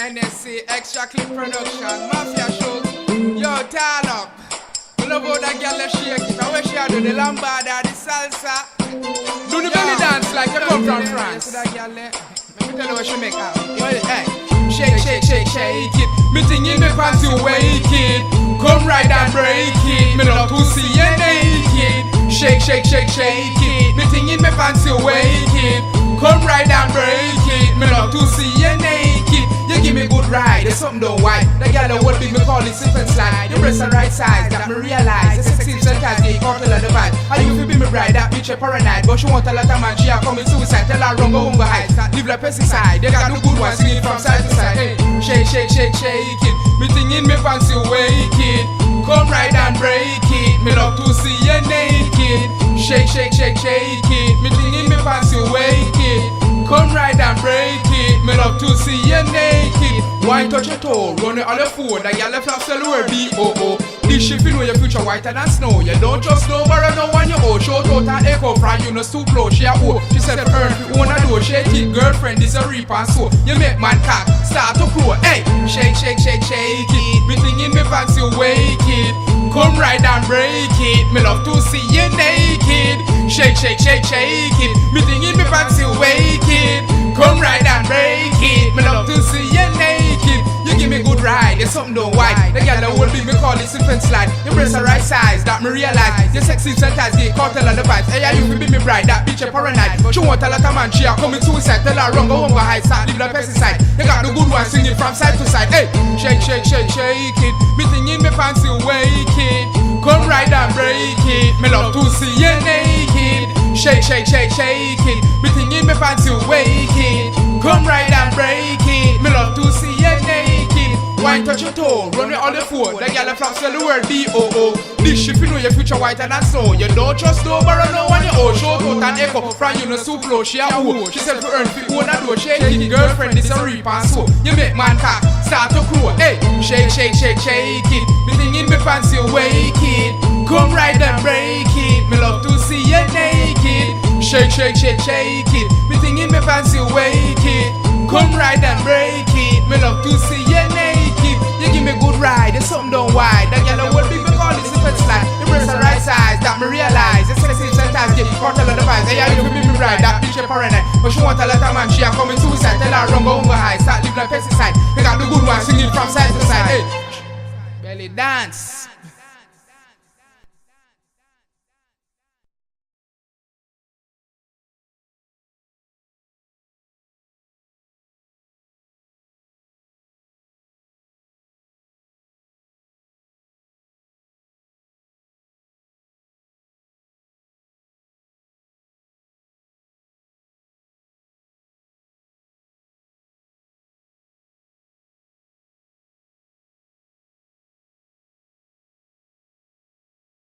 NSC, Extra Clip Production, Mafia Shows. Yo, turn up. I love how that girl shake it. I wish she do the lambada, the salsa. Do the belly dance like you come from France. Let me tell you what she make out. Hey. Shake, shake, shake, shake it. Me thing in me pants you wake it. Come right and break it. Me love to see you naked. Shake, shake, shake, shake it. Me thing in me pants you wake it. Come right and break it. Me love to see you naked. You give me good ride, there's something don't white. That girl that would be me call it slip and slide. Your breasts are right size, got me realize. The sexy sometimes they can't tell her the vibe. How you feel be me bride, that bitch a paranoid. But she want a lot of man, she a commit suicide. Tell her run, go home, go hide. Live like pesticide, they got no good ones, sing it from side to side. Hey, shake, shake, shake, shake it. Me thing in me fancy wake it. Come right and break it. Me love to see you naked. Shake, shake, shake, shake it. Me thing in me fancy wake it. Come right and break it. Me love to see you naked. Wine touch your toe, run it on the phone. That y'all left off sell word B-O-O. This shit feel know your future whiter than snow. You don't just know borrow no one you owe. Shout out and echo from you no stoop low. She a hoe. She said earn fi own a door. Shake it, girlfriend this a reap and so. You make man cock start to crow. Hey, shake, shake, shake, shake it. Me thing in me fancy wake it. Come right and break it. Me love to see you naked. Shake, shake, shake, shake it. Me thing in me fancy wake it. Come right and break it. Me love to see you naked. You give me good ride, there's something don't white. The girl that will be me call it slip and slide. Your breasts are right size, that me realize. Your sexy sometimes they can't tell her the vibes. Hey, you be me bride, that bitch a paranoid. She want a lot of man, she a commit suicide. Tell her run, go home, go hide, start live like pesticide. You got the good one, sing it from side to side. Hey, shake, shake, shake, shake it. Me thing in me fancy wake it. Come right and break it. Me love to see you naked. Shake, shake, shake, shake it. Me thing in me fancy wake it. Come right and break it. Me love to see you naked. Wine touch your toe, run it on the phone. That girl a flap spell the word B-O-O. This shit you know your future whiter than snow. You don't trust no borrow no one you owe. Shout out and echo from you no soup low. She a hoe. She said for earn fi own a door. Shake it, girlfriend this a reap and so. You make man cock start to crow. Hey, shake, shake, shake, shake it. Me thing in me fancy wake it. Come right and break it. Me love to see you naked. Shake, shake, shake, shake it. Me thing in me fancy wake it. Come right and break it. Me love to see you naked. You give me good ride, there's something don't white. That girl would be me call it slip and slide. Your breasts are right size, that me realize. The sexy sometimes get caught a lot of vibes. Hey, you be me bride, that bitch a paranoid. But she want a lot of man, she a commit suicide. Tell her run, go home, go hide, start live like pesticide. You got the good one, sing it from side to side. Hey, belly dance.